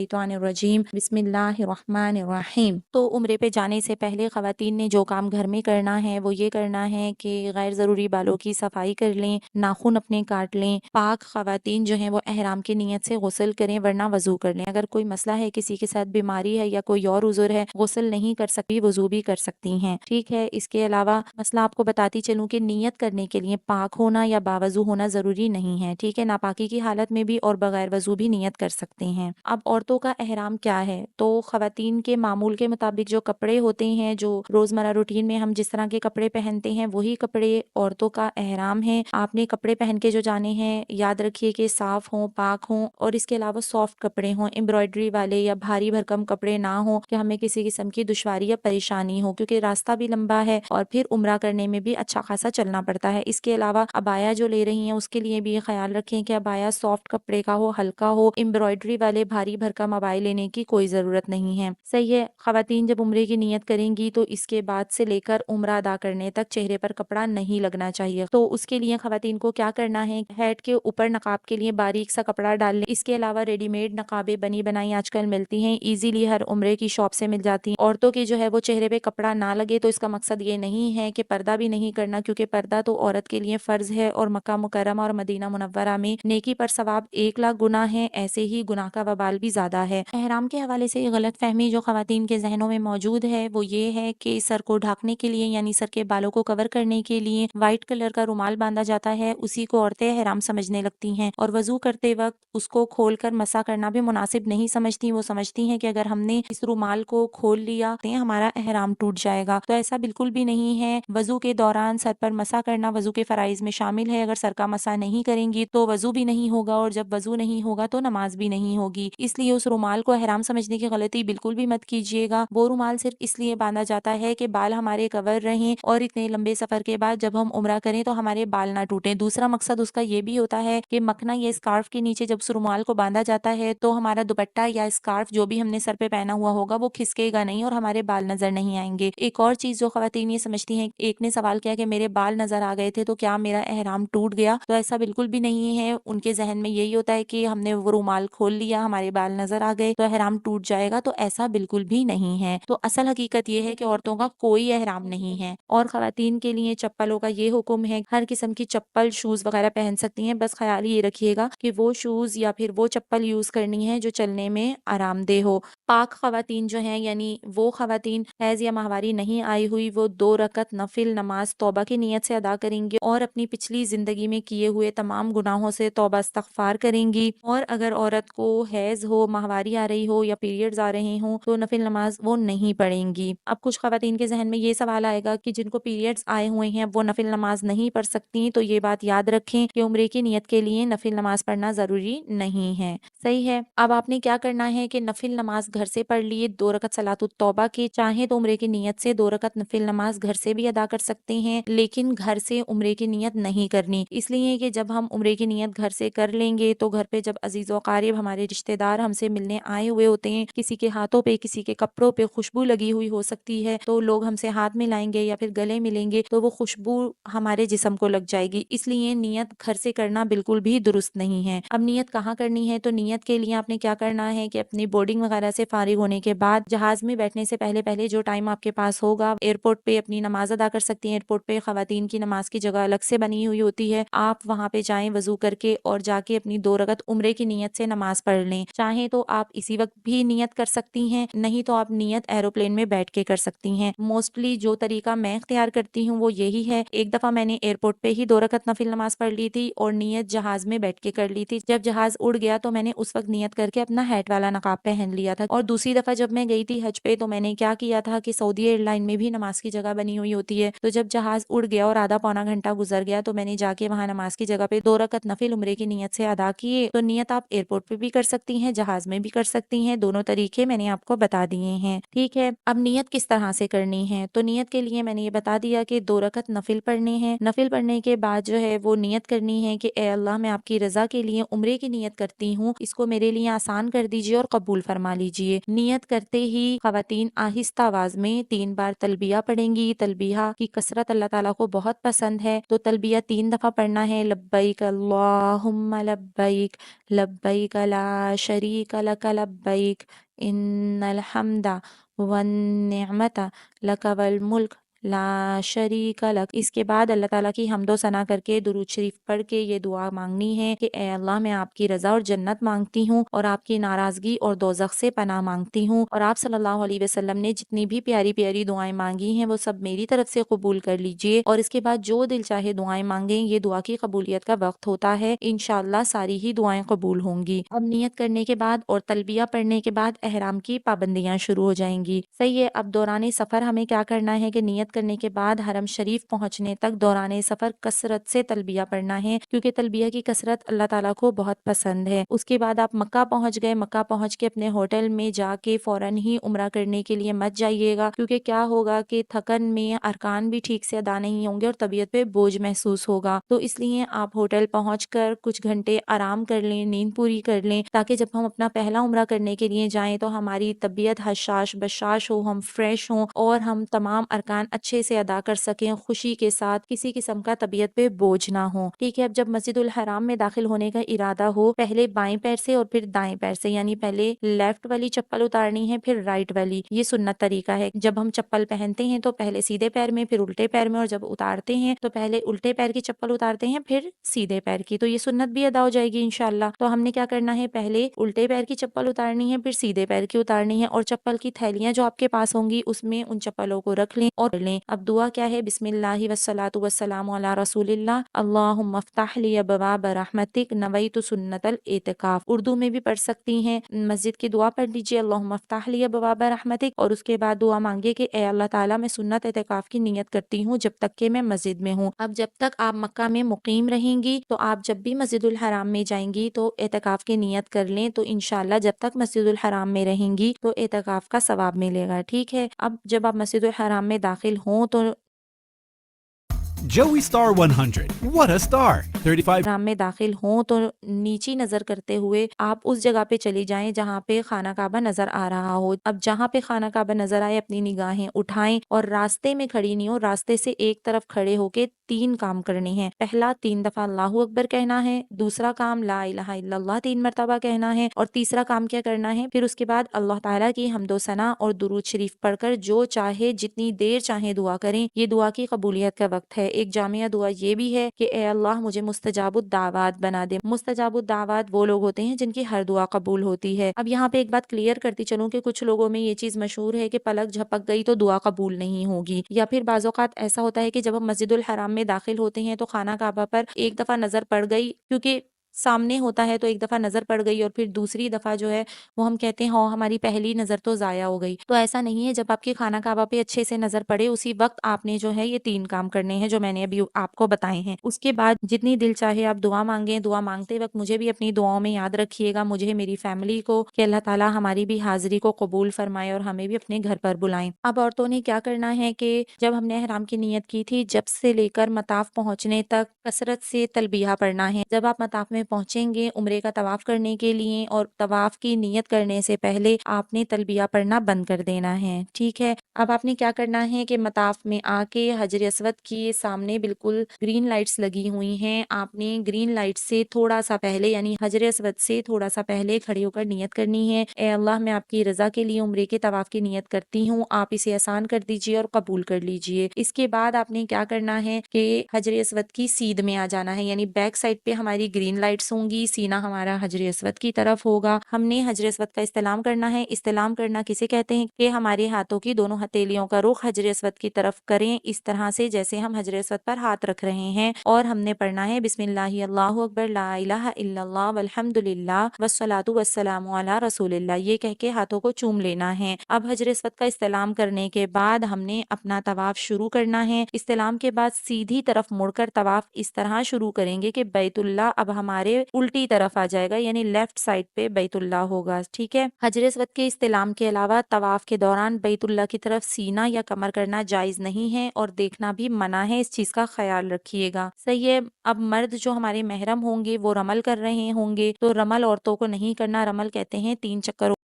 الرجیم بسم اللہ الرحمن الرحیم۔ تو عمرے پہ جانے سے پہلے خواتین نے جو کام گھر میں کرنا ہے وہ یہ کرنا ہے کہ غیر ضروری بالوں کی صفائی کر لیں، ناخن اپنے کاٹ لیں، پاک خواتین جو ہیں وہ احرام کی نیت سے غسل کریں ورنہ وضو کر لیں۔ اگر کوئی مسئلہ ہے، کسی کے ساتھ بیماری ہے یا کوئی اور عذر ہے، غسل نہیں کر سکتی، وضو بھی کر سکتی ہیں، ٹھیک ہے۔ اس کے علاوہ مسئلہ آپ کو بتاتی چلوں کہ نیت کرنے کے لیے پاک ہونا یا باوضو ہونا ضروری نہیں ہے، ٹھیک ہے۔ ناپاکی کی حالت میں بھی اور بغیر وضو بھی نیت کر سکتے ہیں۔ اب عورتوں کا احرام کیا ہے؟ تو خواتین کے معمول کے مطابق جو کپڑے ہوتے ہیں، جو روزمرہ روٹین میں ہم جس طرح کے کپڑے پہنتے ہیں وہی کپڑے عورتوں کا احرام ہے۔ آپ نے کپڑے پہن کے جو جانے ہیں یاد رکھیے کہ صاف ہوں، پاک ہوں، اور اس کے علاوہ سافٹ کپڑے ہوں، امبرائڈری والے یا بھاری بھرکم کپڑے نہ ہوں کہ ہمیں کسی قسم کی دشواری یا پریشانی ہو، کیونکہ راستہ بھی لمبا ہے اور پھر عمرہ کرنے میں بھی اچھا خاصا چلنا پڑتا ہے۔ اس کے علاوہ عبایا جو لے رہی ہیں اس کے لیے بھی یہ خیال رکھیں کہ عبایا سافٹ کپڑے کا ہو، ہلکا ہو، امبرائڈری والے بھاری بھرکم عبائے لینے کی کوئی ضرورت نہیں ہے، صحیح ہے۔ خواتین جب عمرے کی نیت کریں گی تو اس کے بعد سے لے کر عمرہ ادا کرنے تک چہرے پر کپڑا نہیں لگنا چاہیے۔ تو اس کے لیے خواتین کو کیا کرنا ہے، ہیڈ کے اوپر نقاب کے لیے باریک سا کپڑا ڈال لیں۔ اس کے علاوہ ریڈی میڈ نقابیں بنی بنائی آج کل ملتی ہیں، ایزیلی ہر عمرے کی شاپ سے مل جاتی ہیں۔ عورتوں کی جو ہے وہ چہرے پہ کپڑا نہ لگے تو اس کا مقصد یہ نہیں ہے کہ پردہ بھی نہیں کرنا، کیونکہ پردہ تو عورت کے لیے فرض ہے، اور مکہ مکرمہ اور مدینہ منورہ میں نیکی پر ثواب 1,00,000 گنا ہے، ایسے ہی گناہ کا وبال بھی زیادہ ہے۔ احرام کے حوالے سے یہ غلط فہمی جو خواتین کے ذہنوں میں موجود ہے وہ یہ ہے کہ سر کو ڈھانکنے کے لیے یعنی سر کے بالوں کو کور کرنے کے لیے وائٹ کلر کا رومال باندھا جاتا ہے، اسی کو عورتیں احرام سمجھنے لگتی ہیں، اور وضو کرتے وقت اس کو کھول کر مسح کرنا بھی مناسب نہیں سمجھتی۔ وہ سمجھتی ہیں کہ اگر ہم نے اس رومال کو کھول لیا تو ہمارا احرام ٹوٹ جائے گا، تو ایسا بالکل بھی نہیں ہے۔ وضو کے دوران سر پر مسح کرنا وضو کے فرائض میں شامل ہے، اگر سر کا مسح نہیں کریں گی تو وضو بھی نہیں ہوگا، اور جب وضو نہیں ہوگا تو نماز بھی نہیں ہوگی۔ اس لیے اس رومال کو احرام سمجھنے کی غلطی بالکل بھی مت کیجیے گا۔ وہ رومال صرف اس لیے باندھا جاتا ہے کہ بال ہمارے کور رہیں، اور اتنے لمبے سفر کے بعد جب ہم عمرہ کریں تو ہمارے بال نہ ٹوٹیں۔ دوسرا مقصد اس کا یہ بھی ہوتا ہے کہ مکھنا یا اسکارف کے نیچے جب اس رومال کو باندھا جاتا ہے تو ہمارا دوپٹہ یا اسکارف جو بھی ہم نے سر پہ پہنا ہوا ہوگا وہ کھسکے گا نہیں اور ہمارے بال نظر نہیں آئیں گے۔ ایک اور چیز جو خواتین یہ سمجھتی ہیں، ایک نے سوال کیا کہ میرے بال نظر آ گئے تھے تو کیا میرا احرام ٹوٹ گیا؟ تو ایسا بالکل بھی نہیں ہے۔ ان کے ذہن میں یہی ہوتا ہے کہ ہم نے وہ رومال کھول لیا، ہمارے بال نظر آ گئے تو احرام ٹوٹ جائے گا، تو ایسا بالکل بھی نہیں ہے۔ تو اصل حقیقت یہ ہے کہ عورتوں کا کوئی احرام نہیں ہے، اور خواتین کے لیے چپلوں کا یہ حکم ہے، ہر قسم کی چپل، شوز وغیرہ پہن سکتی ہیں، بس خیال یہ رکھیے گا کہ وہ شوز یا پھر وہ چپل یوز کرنی ہے جو چلنے میں آرام دہ ہو۔ پاک خواتین جو ہیں یعنی وہ خواتین حیض یا ماہواری نہیں آئی ہوئی، وہ 2 رکعت نفل نماز توبہ کی نیت سے ادا کریں گی اور اپنی پچھلی زندگی میں کیے ہوئے تمام گناہوں سے توبہ استغفار کریں گی۔ اور اگر عورت کو حیض ہو، ماہواری آ رہی ہو یا پیریڈز آ رہے ہوں تو نفل نماز وہ نہیں پڑھیں گی۔ اب کچھ خواتین کے ذہن میں یہ سوال آئے گا کہ جن کو پیریڈز آئے ہوئے ہیں وہ نفل نماز نہیں پڑھ سکتی، تو یہ بات یاد رکھیں کہ عمرے کی نیت کے لیے نفل نماز پڑھنا ضروری نہیں ہے، صحیح ہے۔ اب آپ نے کیا کرنا ہے کہ نفل نماز گھر سے پڑھ لیے 2 رکعت صلاۃ التوبہ کی، چاہیں تو عمرے کی نیت سے 2 رکعت نفل نماز گھر سے بھی ادا کر سکتے ہیں، لیکن گھر سے عمرے کی نیت نہیں کرنی، اس لیے کہ جب ہم عمرے کی نیت گھر سے کر لیں گے تو گھر پہ جب عزیز و اقارب ہمارے رشتہ دار ہم سے ملنے آئے ہوئے ہوتے ہیں، کسی کے ہاتھوں پہ، کسی کے کپڑوں پہ خوشبو لگی ہوئی ہو سکتی ہے، تو لوگ ہم سے ہاتھ ملائیں گے یا پھر گلے ملیں گے تو وہ خوشبو ہمارے جسم کو لگ جائے گی، اس لیے نیت گھر سے کرنا بالکل بھی درست نہیں ہے۔ اب نیت کہاں کرنی ہے؟ تو نیت کے لیے آپ نے کیا کرنا ہے کہ اپنی بورڈنگ وغیرہ سے فارغ ہونے کے بعد جہاز میں بیٹھنے سے پہلے جو ٹائم آپ کے پاس ہوگا، ایئرپورٹ پہ اپنی نماز ادا کر سکتی ہیں۔ ایئرپورٹ پہ خواتین کی نماز کی جگہ الگ سے بنی ہوئی ہوتی ہے، آپ وہاں پہ جائیں وضو کر کے اور جا کے اپنی 2 رکعت عمرے کی نیت سے نماز پڑھ لیں، چاہیں تو آپ اسی وقت بھی نیت کر سکتی ہیں، نہیں تو آپ نیت ایروپلین میں بیٹھ کے کر سکتی ہیں۔ موسٹلی جو طریقہ میں اختیار کرتی ہوں وہ یہی ہے۔ ایک دفعہ میں نے ایئرپورٹ پہ ہی 2 رکعت نفل نماز پڑھ لی تھی اور نیت جہاز میں بیٹھ کے کر لی تھی، جب جہاز اڑ گیا تو میں نے اس وقت نیت کر کے اپنا ہیٹ والا نقاب پہن لیا تھا۔ اور دوسری دفعہ جب میں گئی تھی حج پہ تو میں نے کیا کیا تھا کہ سعودی ایئر لائن میں بھی نماز کی جگہ بنی ہوئی ہوتی ہے، تو جب جہاز اڑ گیا اور آدھا پونا گھنٹہ گزر گیا تو میں نے جا کے وہاں نماز کی جگہ پہ 2 رکعت نفل عمرے کی نیت سے ادا کیے۔ تو نیت آپ ایئرپورٹ پہ بھی کر سکتی ہیں، جہاز میں بھی کر سکتی ہیں، دونوں طریقے میں نے آپ کو بتا دیے ہیں، ٹھیک ہے۔ اب نیت کس طرح سے کرنی ہے؟ تو نیت کے لیے میں نے یہ بتا دیا کہ 2 رکعت نفل پڑھنے ہیں، نفل پڑھنے کے بعد جو ہے وہ نیت کرنی ہے کہ اے اللہ میں آپ کی رضا کے لیے عمرے کی نیت کرتی ہوں، اس اس کو میرے لیے آسان کر دیجیے اور قبول فرما لیجیے۔ نیت کرتے ہی خواتین آہستہ آواز میں 3 بار تلبیہ پڑھیں گی۔ تلبیہ کی کثرت اللہ تعالیٰ کو بہت پسند ہے، تو تلبیہ 3 دفعہ پڑھنا ہے۔ لبیک اللہم لبیک، لبیک لا شریک لک لبیک، ان الحمد والنعمت لک والملک لا شریک لک۔ اس کے بعد اللہ تعالیٰ کی حمد و ثنا کر کے درود شریف پڑھ کے یہ دعا مانگنی ہے کہ اے اللہ، میں آپ کی رضا اور جنت مانگتی ہوں اور آپ کی ناراضگی اور دوزخ سے پناہ مانگتی ہوں، اور آپ صلی اللہ علیہ وسلم نے جتنی بھی پیاری پیاری دعائیں مانگی ہیں وہ سب میری طرف سے قبول کر لیجئے، اور اس کے بعد جو دل چاہے دعائیں مانگیں۔ یہ دعا کی قبولیت کا وقت ہوتا ہے، انشاءاللہ ساری ہی دعائیں قبول ہوں گی۔ اب نیت کرنے کے بعد اور تلبیہ پڑھنے کے بعد احرام کی پابندیاں شروع ہو جائیں گی۔ صحیح ہے، اب دوران سفر ہمیں کیا کرنا ہے کہ نیت کرنے کے بعد حرم شریف پہنچنے تک دوران سفر کثرت سے تلبیہ پڑھنا ہے، کیونکہ تلبیہ کی کثرت اللہ تعالیٰ کو بہت پسند ہے۔ اس کے بعد آپ مکہ پہنچ گئے، مکہ پہنچ کے اپنے ہوٹل میں جا کے فوراً ہی عمرہ کرنے کے لیے مت جائیے گا، کیونکہ کیا ہوگا کہ تھکن میں ارکان بھی ٹھیک سے ادا نہیں ہوں گے اور طبیعت پہ بوجھ محسوس ہوگا، تو اس لیے آپ ہوٹل پہنچ کر کچھ گھنٹے آرام کر لیں، نیند پوری کر لیں، تاکہ جب ہم اپنا پہلا عمرہ کرنے کے لیے جائیں تو ہماری طبیعت حشاش بشاش ہو، ہم فریش ہوں اور ہم تمام ارکان اچھے سے ادا کر سکیں خوشی کے ساتھ، کسی قسم کا طبیعت پہ بوجھ نہ ہو۔ ٹھیک ہے، اب جب مسجد الحرام میں داخل ہونے کا ارادہ ہو، پہلے بائیں پیر سے اور پھر دائیں پیر سے، یعنی پہلے لیفٹ والی چپل اتارنی ہے پھر رائٹ والی، یہ سنت طریقہ ہے۔ جب ہم چپل پہنتے ہیں تو پہلے سیدھے پیر میں پھر الٹے پیر میں، اور جب اتارتے ہیں تو پہلے الٹے پیر کی چپل اتارتے ہیں پھر سیدھے پیر کی، تو یہ سنت بھی ادا ہو جائے گی انشاءاللہ۔ تو ہم نے کیا کرنا ہے، پہلے الٹے پیر کی چپل اتارنی ہے پھر سیدھے پیر کی اتارنی ہے، اور چپل کی تھیلیاں جو آپ کے پاس ہوں گی اس میں ان چپلوں کو رکھ لیں اور لیں۔ اب دعا کیا ہے، بسم اللہ والصلاۃ والسلام علی رسول اللہ، اللہم افتح لی ابواب رحمتک نویت سنت الاعتکاف۔ اردو میں بھی پڑھ سکتی ہیں، مسجد کی دعا پڑھ لیجیے اللہم افتح لی ابواب رحمتک، اور اس کے بعد دعا مانگیے کہ اے اللہ تعالیٰ، میں سنت اعتکاف کی نیت کرتی ہوں جب تک کہ میں مسجد میں ہوں۔ اب جب تک آپ مکہ میں مقیم رہیں گی تو آپ جب بھی مسجد الحرام میں جائیں گی تو اعتکاف کی نیت کر لیں، تو انشاءاللہ جب تک مسجد الحرام میں رہیں گی تو اعتکاف کا ثواب ملے گا۔ ٹھیک ہے، اب جب آپ مسجد الحرام میں داخل ہوں تو Joey Star 100. What a star! 35. حرام میں داخل ہوں تو نیچی نظر کرتے ہوئے آپ اس جگہ پہ چلی جائیں جہاں پہ خانہ کعبہ نظر آ رہا ہو۔ اب جہاں پہ خانہ کعبہ نظر آئے اپنی نگاہیں اٹھائیں اور راستے میں کھڑی نہیں ہو، راستے سے ایک طرف کھڑے ہو کے 3 کام کرنے ہیں۔ پہلا 3 دفعہ اللہ اکبر کہنا ہے، دوسرا کام لا الہ الا اللہ 3 مرتبہ کہنا ہے، اور تیسرا کام کیا کرنا ہے، پھر اس کے بعد اللہ تعالیٰ کی حمد و ثنا اور درود شریف پڑھ کر جو چاہے جتنی دیر چاہے دعا کریں۔ یہ دعا کی قبولیت کا وقت ہے۔ ایک جامعہ دعا یہ بھی ہے کہ اے اللہ مجھے مستجاب الدعوات بنا دے۔ مستجاب الدعوات وہ لوگ ہوتے ہیں جن کی ہر دعا قبول ہوتی ہے۔ اب یہاں پہ ایک بات کلیئر کرتی چلوں کہ کچھ لوگوں میں یہ چیز مشہور ہے کہ پلک جھپک گئی تو دعا قبول نہیں ہوگی، یا پھر بعض اوقات ایسا ہوتا ہے کہ جب ہم مسجد الحرام میں داخل ہوتے ہیں تو خانہ کعبہ پر ایک دفعہ نظر پڑ گئی، کیونکہ سامنے ہوتا ہے تو ایک دفعہ نظر پڑ گئی اور پھر دوسری دفعہ جو ہے وہ ہم کہتے ہیں ہاں ہماری پہلی نظر تو ضائع ہو گئی۔ تو ایسا نہیں ہے، جب آپ کی خانہ کعبہ پہ اچھے سے نظر پڑے اسی وقت آپ نے جو ہے یہ 3 کام کرنے ہیں جو میں نے ابھی آپ کو بتائے ہیں۔ اس کے بعد جتنی دل چاہے آپ دعا مانگیں، دعا مانگتے وقت مجھے بھی اپنی دعاؤں میں یاد رکھیے گا، مجھے میری فیملی کو، کہ اللہ تعالیٰ ہماری بھی حاضری کو قبول فرمائے اور ہمیں بھی اپنے گھر پر بلائیں۔ اب عورتوں نے کیا کرنا ہے کہ جب ہم نے احرام کی نیت کی تھی، جب سے لے کر مطاف پہنچنے تک کثرت سے تلبیہ پڑھنا ہے۔ جب آپ مطاف میں پہنچیں گے عمرے کا طواف کرنے کے لیے، اور طواف کی نیت کرنے سے پہلے آپ نے تلبیہ پڑھنا بند کر دینا ہے۔ ٹھیک ہے، اب آپ نے کیا کرنا ہے کہ مطاف میں آ کے حجر اسود کے سامنے بالکل گرین لائٹس لگی ہوئی ہیں، آپ نے گرین لائٹ سے تھوڑا سا پہلے یعنی حجر اسود سے تھوڑا سا پہلے کھڑے ہو کر نیت کرنی ہے، اے اللہ میں آپ کی رضا کے لیے عمرے کے طواف کی نیت کرتی ہوں، آپ اسے آسان کر دیجیے اور قبول کر لیجیے۔ اس کے بعد آپ نے کیا کرنا ہے کہ حجر اسود کی سیدھ میں آ جانا ہے، یعنی بیک سائڈ پہ ہماری گرین لائٹس ہوں گی، سینہ ہمارا حجر اسود کی طرف ہوگا، ہم نے حجر اسود کا استلام کرنا ہے۔ استلام کرنا کسے کہتے ہیں کہ ہمارے ہاتھوں کی دونوں ہتھیلیوں کا رخ حجر اسود کی طرف کریں، اس طرح سے جیسے ہم حجر اسود پر ہاتھ رکھ رہے ہیں، اور ہم نے پڑھنا ہے بسم اللہ اللہ اکبر لا الہ الا اللہ والحمد للہ والصلاۃ والسلام علی رسول اللہ، یہ کہہ کے ہاتھوں کو چوم لینا ہے۔ اب حجر اسود کا استلام کرنے کے بعد ہم نے اپنا طواف شروع کرنا ہے۔ استلام کے بعد سیدھی طرف مڑ کر طواف اس طرح شروع کریں گے کہ بیت اللہ اب ہمارے ہمارے الٹی طرف آ جائے گا، یعنی لیفٹ سائڈ پہ بیت اللہ ہوگا، ٹھیک ہے۔ حجر اسود کے استلام کے علاوہ طواف کے دوران بیت اللہ کی طرف سینہ یا کمر کرنا جائز نہیں ہے اور دیکھنا بھی منع ہے، اس چیز کا خیال رکھیے گا، صحیح ہے۔ اب مرد جو ہمارے محرم ہوں گے وہ رمل کر رہے ہوں گے تو رمل عورتوں کو نہیں کرنا، رمل کہتے ہیں 3 چکر